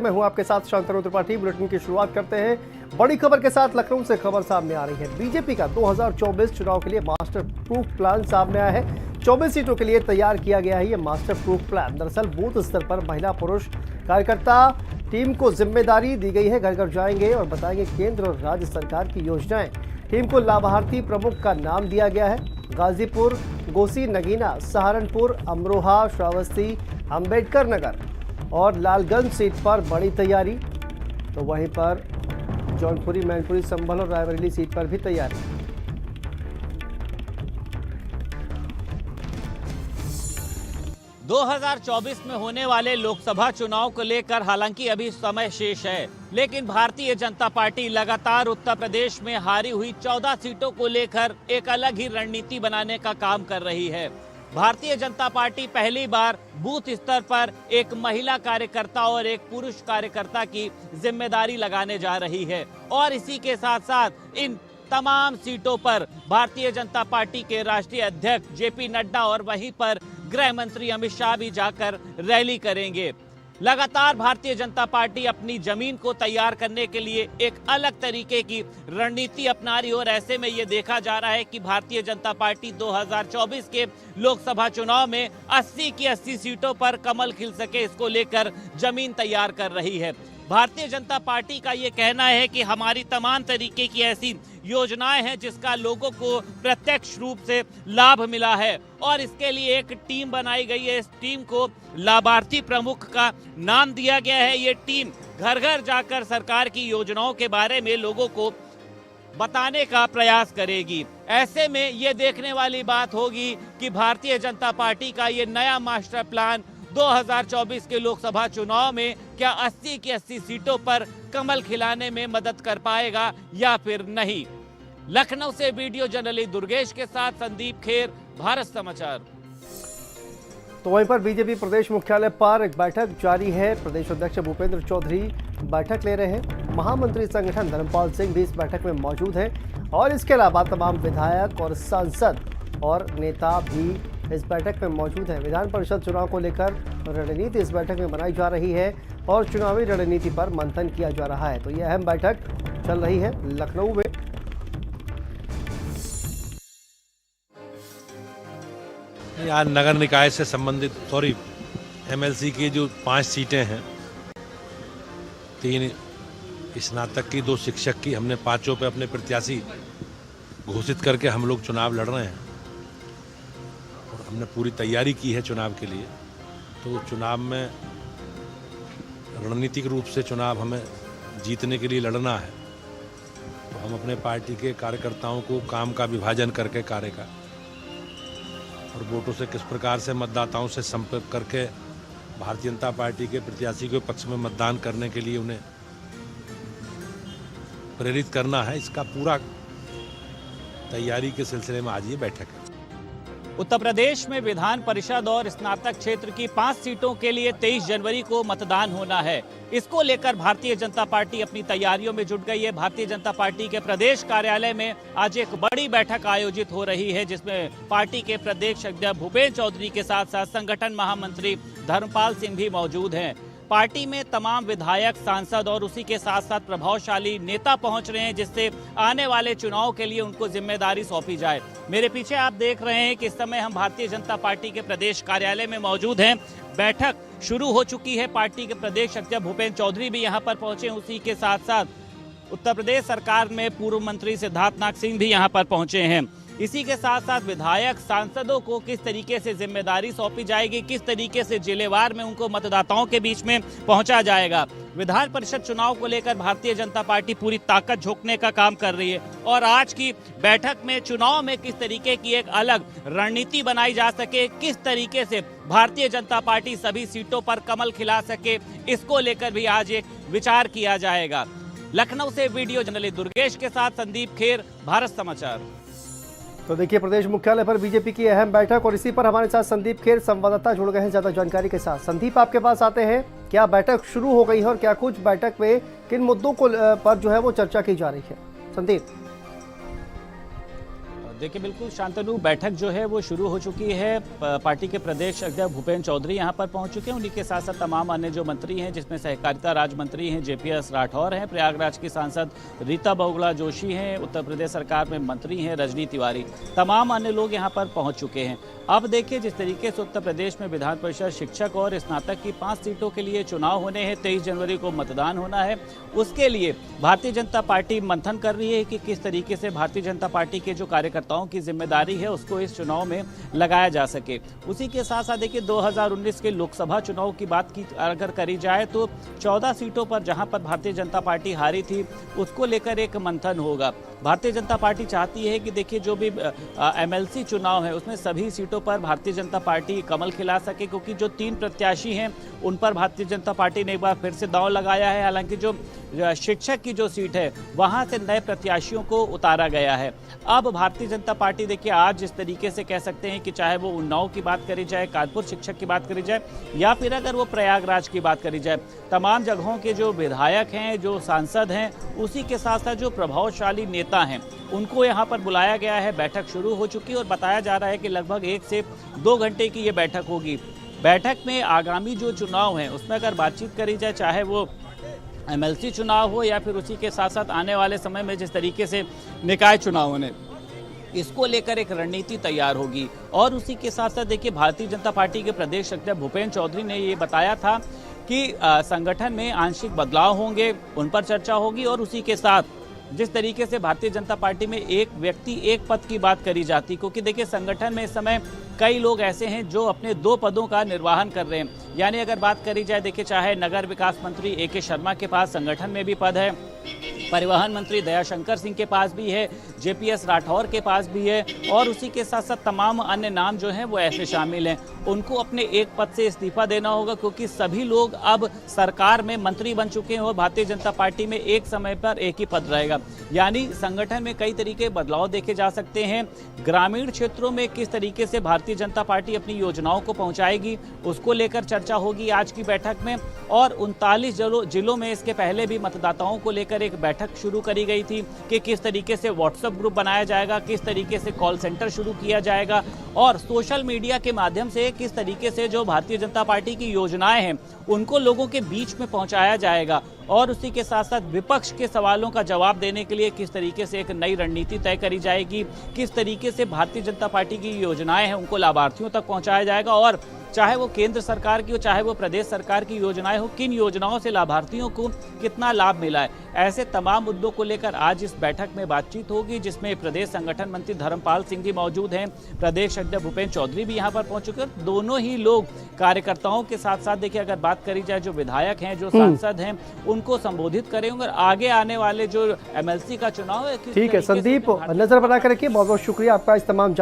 मैं हूं आपके साथ शांतनु त्रिपाठी। बुलेटिन की शुरुआत करते हैं बड़ी खबर के साथ। लखनऊ से खबर सामने आ रही है। बीजेपी का 2024 चुनाव के लिए मास्टर प्रूफ प्लान सामने आया है। 24 सीटों के लिए तैयार किया गया है ये मास्टर प्रूफ प्लान। दरअसल बूथ स्तर पर महिला पुरुष कार्यकर्ता टीम को जिम्मेदारी दी गई है। घर घर जाएंगे और बताएंगे केंद्र और राज्य सरकार की योजनाएं। टीम को लाभार्थी प्रमुख का नाम दिया गया है। गाजीपुर, गोसी, नगीना, सहारनपुर, अमरोहा, श्रावस्ती, अंबेडकर नगर और लालगंज सीट पर बड़ी तैयारी। तो वहीं पर जौनपुरी, मैनपुरी, संभल और रायबरेली सीट पर भी तैयारी। दो 2024 में होने वाले लोकसभा चुनाव को लेकर हालांकि अभी समय शेष है, लेकिन भारतीय जनता पार्टी लगातार उत्तर प्रदेश में हारी हुई 14 सीटों को लेकर एक अलग ही रणनीति बनाने का काम कर रही है। भारतीय जनता पार्टी पहली बार बूथ स्तर पर एक महिला कार्यकर्ता और एक पुरुष कार्यकर्ता की जिम्मेदारी लगाने जा रही है और इसी के साथ साथ इन तमाम सीटों पर भारतीय जनता पार्टी के राष्ट्रीय अध्यक्ष जेपी नड्डा और वहीं पर गृह मंत्री अमित शाह भी जाकर रैली करेंगे। लगातार भारतीय जनता पार्टी अपनी जमीन को तैयार करने के लिए एक अलग तरीके की रणनीति अपना रही और ऐसे में ये देखा जा रहा है कि भारतीय जनता पार्टी 2024 के लोकसभा चुनाव में 80 की 80 सीटों पर कमल खिल सके, इसको लेकर जमीन तैयार कर रही है। भारतीय जनता पार्टी का ये कहना है कि हमारी तमाम तरीके की ऐसी योजनाएं हैं जिसका लोगों को प्रत्यक्ष रूप से लाभ मिला है और इसके लिए एक टीम बनाई गई है। इस टीम को लाभार्थी प्रमुख का नाम दिया गया है। ये टीम घर घर जाकर सरकार की योजनाओं के बारे में लोगों को बताने का प्रयास करेगी। ऐसे में ये देखने वाली बात होगी कि भारतीय जनता पार्टी का ये नया मास्टर प्लान 2024 के लोकसभा चुनाव में क्या 80 की 80 सीटों पर कमल खिलाने में मदद कर पाएगा या फिर नहीं। लखनऊ से वीडियो जर्नलिस्ट दुर्गेश के साथ संदीप खेर, भारत समाचार। तो वहीं पर बीजेपी प्रदेश मुख्यालय पर एक बैठक जारी है। प्रदेश अध्यक्ष भूपेंद्र चौधरी बैठक ले रहे हैं। महामंत्री संगठन धर्मपाल सिंह भी इस बैठक में मौजूद हैं और इसके अलावा तमाम विधायक और सांसद और नेता भी इस बैठक में मौजूद है। विधान परिषद चुनाव को लेकर रणनीति इस बैठक में बनाई जा रही है और चुनावी रणनीति पर मंथन किया जा रहा है। तो यह अहम बैठक चल रही है लखनऊ में। आज नगर निकाय से संबंधित एमएलसी की जो 5 सीटें हैं, 3 स्नातक की, 2 शिक्षक की, हमने 5 पे अपने प्रत्याशी घोषित करके हम लोग चुनाव लड़ रहे हैं और हमने पूरी तैयारी की है चुनाव के लिए। तो चुनाव में रणनीतिक रूप से चुनाव हमें जीतने के लिए लड़ना है। तो हम अपने पार्टी के कार्यकर्ताओं को काम का विभाजन करके कार्य का और वोटों से किस प्रकार से मतदाताओं से संपर्क करके भारतीय जनता पार्टी के प्रत्याशी के पक्ष में मतदान करने के लिए उन्हें प्रेरित करना है, इसका पूरा तैयारी के सिलसिले में आज ये बैठक है। उत्तर प्रदेश में विधान परिषद और स्नातक क्षेत्र की 5 सीटों के लिए 23 जनवरी को मतदान होना है। इसको लेकर भारतीय जनता पार्टी अपनी तैयारियों में जुट गई है। भारतीय जनता पार्टी के प्रदेश कार्यालय में आज एक बड़ी बैठक आयोजित हो रही है जिसमें पार्टी के प्रदेश अध्यक्ष भूपेंद्र चौधरी के साथ साथ संगठन महामंत्री धर्मपाल सिंह भी मौजूद हैं। पार्टी में तमाम विधायक, सांसद और उसी के साथ साथ प्रभावशाली नेता पहुंच रहे हैं जिससे आने वाले चुनाव के लिए उनको जिम्मेदारी सौंपी जाए। मेरे पीछे आप देख रहे हैं कि इस समय हम भारतीय जनता पार्टी के प्रदेश कार्यालय में मौजूद हैं। बैठक शुरू हो चुकी है। पार्टी के प्रदेश अध्यक्ष भूपेंद्र चौधरी भी यहाँ पर पहुंचे। उसी के साथ साथ उत्तर प्रदेश सरकार में पूर्व मंत्री सिद्धार्थनाथ सिंह भी यहाँ पर पहुंचे हैं। इसी के साथ साथ विधायक, सांसदों को किस तरीके से जिम्मेदारी सौंपी जाएगी, किस तरीके से जिलेवार में उनको मतदाताओं के बीच में पहुंचा जाएगा। विधान परिषद चुनाव को लेकर भारतीय जनता पार्टी पूरी ताकत झोंकने का काम कर रही है और आज की बैठक में चुनाव में किस तरीके की एक अलग रणनीति बनाई जा सके, किस तरीके से भारतीय जनता पार्टी सभी सीटों पर कमल खिला सके, इसको लेकर भी आज एक विचार किया जाएगा। लखनऊ से वीडियो जर्नलिस्ट दुर्गेश के साथ संदीप खेर, भारत समाचार। तो देखिए प्रदेश मुख्यालय पर बीजेपी की अहम बैठक और इसी पर हमारे साथ संदीप खेर संवाददाता जुड़ गए हैं ज्यादा जानकारी के साथ। संदीप, आपके पास आते हैं। क्या बैठक शुरू हो गई है और क्या कुछ बैठक में किन मुद्दों को पर जो है वो चर्चा की जा रही है? संदीप। देखिए बिल्कुल शांतनु, बैठक जो है वो शुरू हो चुकी है। पार्टी के प्रदेश अध्यक्ष भूपेंद्र चौधरी यहां पर पहुंच चुके हैं। उन्हीं के साथ साथ तमाम अन्य जो मंत्री हैं, जिसमें सहकारिता राज्य मंत्री हैं JPS राठौर हैं, प्रयागराज की सांसद रीता बहुगुणा जोशी हैं, उत्तर प्रदेश सरकार में मंत्री हैं रजनी तिवारी, तमाम अन्य लोग यहां पर पहुंच चुके हैं। अब देखिए जिस तरीके से उत्तर प्रदेश में विधान परिषद शिक्षक और स्नातक की 5 सीटों के लिए चुनाव होने हैं, 23 जनवरी को मतदान होना है। उसके लिए भारतीय जनता पार्टी मंथन कर रही है कि किस तरीके से भारतीय जनता पार्टी के जो कार्यकर्ताओं की जिम्मेदारी है उसको इस चुनाव में लगाया जा सके। उसी के साथ साथ देखिए 2019 के लोकसभा चुनाव की बात की अगर करी जाए तो 14 सीटों पर जहां पर भारतीय जनता पार्टी हारी थी उसको लेकर एक मंथन होगा। भारतीय जनता पार्टी चाहती है कि देखिए जो भी MLC चुनाव है उसमें सभी सीटों पर भारतीय जनता पार्टी कमल खिला सके, क्योंकि जो 3 प्रत्याशी हैं उन पर भारतीय जनता पार्टी ने एक बार फिर से दांव लगाया है। हालांकि जो शिक्षक की जो सीट है वहां से नए प्रत्याशियों को उतारा गया है। अब भारतीय जनता पार्टी देखिए आज जिस तरीके से कह सकते हैं कि चाहे वो उन्नाव की बात करी जाए, कानपुर शिक्षक की बात करी जाए, या फिर अगर वो प्रयागराज की बात करी जाए, तमाम जगहों के जो विधायक हैं, जो सांसद हैं, उसी के साथ साथ जो प्रभावशाली नेता हैं उनको यहाँ पर बुलाया गया है। बैठक शुरू हो चुकी है और बताया जा रहा है कि लगभग 1 से 2 घंटे की ये बैठक होगी। बैठक में आगामी जो चुनाव हैं उसमें अगर बातचीत करी जाए, चाहे वो MLC चुनाव हो या फिर उसी के साथ साथ आने वाले समय में जिस तरीके से निकाय चुनाव होने, इसको लेकर एक रणनीति तैयार होगी। और उसी के साथ साथ देखिए भारतीय जनता पार्टी के प्रदेश अध्यक्ष भूपेंद्र चौधरी ने ये बताया था कि संगठन में आंशिक बदलाव होंगे, उन पर चर्चा होगी। और उसी के साथ जिस तरीके से भारतीय जनता पार्टी में एक व्यक्ति एक पद की बात करी जाती, क्योंकि देखिए संगठन में इस समय कई लोग ऐसे हैं जो अपने 2 पदों का निर्वहन कर रहे हैं। यानी अगर बात करी जाए, देखिए चाहे नगर विकास मंत्री AK शर्मा के पास संगठन में भी पद है, परिवहन मंत्री दयाशंकर सिंह के पास भी है, JPS राठौर के पास भी है, और उसी के साथ साथ तमाम अन्य नाम जो हैं वो ऐसे शामिल हैं। उनको अपने एक पद से इस्तीफा देना होगा, क्योंकि सभी लोग अब सरकार में मंत्री बन चुके हैं और भारतीय जनता पार्टी में एक समय पर एक ही पद रहेगा। यानी संगठन में कई तरीके बदलाव देखे जा सकते हैं। ग्रामीण क्षेत्रों में किस तरीके से भारतीय जनता पार्टी अपनी योजनाओं को पहुंचाएगी उसको लेकर चर्चा होगी आज की बैठक में। और 39 जिलों में इसके पहले भी मतदाताओं को लेकर एक बैठक शुरू करी गई थी कि किस तरीके से व्हाट्सएप ग्रुप बनाया जाएगा, किस तरीके से कॉल सेंटर शुरू किया जाएगा, और सोशल मीडिया के माध्यम से किस तरीके से जो भारतीय जनता पार्टी की योजनाएं हैं उनको लोगों के बीच में पहुंचाया जाएगा। और उसी के साथ साथ विपक्ष के सवालों का जवाब देने के लिए किस तरीके से एक नई रणनीति तय करी जाएगी, किस तरीके से भारतीय जनता पार्टी की योजनाएं हैं उनको लाभार्थियों तक पहुंचाया जाएगा, और चाहे वो केंद्र सरकार की हो चाहे वो प्रदेश सरकार की योजनाएं हो, किन योजनाओं से लाभार्थियों को कितना लाभ मिला है। ऐसे तमाम मुद्दों को लेकर आज इस बैठक में बातचीत होगी, जिसमें प्रदेश संगठन मंत्री धर्मपाल सिंह जी मौजूद हैं, प्रदेश अध्यक्ष भूपेंद्र चौधरी भी यहां पर पहुंच चुके हैं। दोनों ही लोग कार्यकर्ताओं के साथ साथ देखिए अगर बात करी जाए जो विधायक हैं, जो सांसद हैं, उनको संबोधित करेंगे। और आगे आने वाले जो MLC का चुनाव है, ठीक है संदीप, नजर बनाकर रखिए। बहुत बहुत शुक्रिया आपका इस तमाम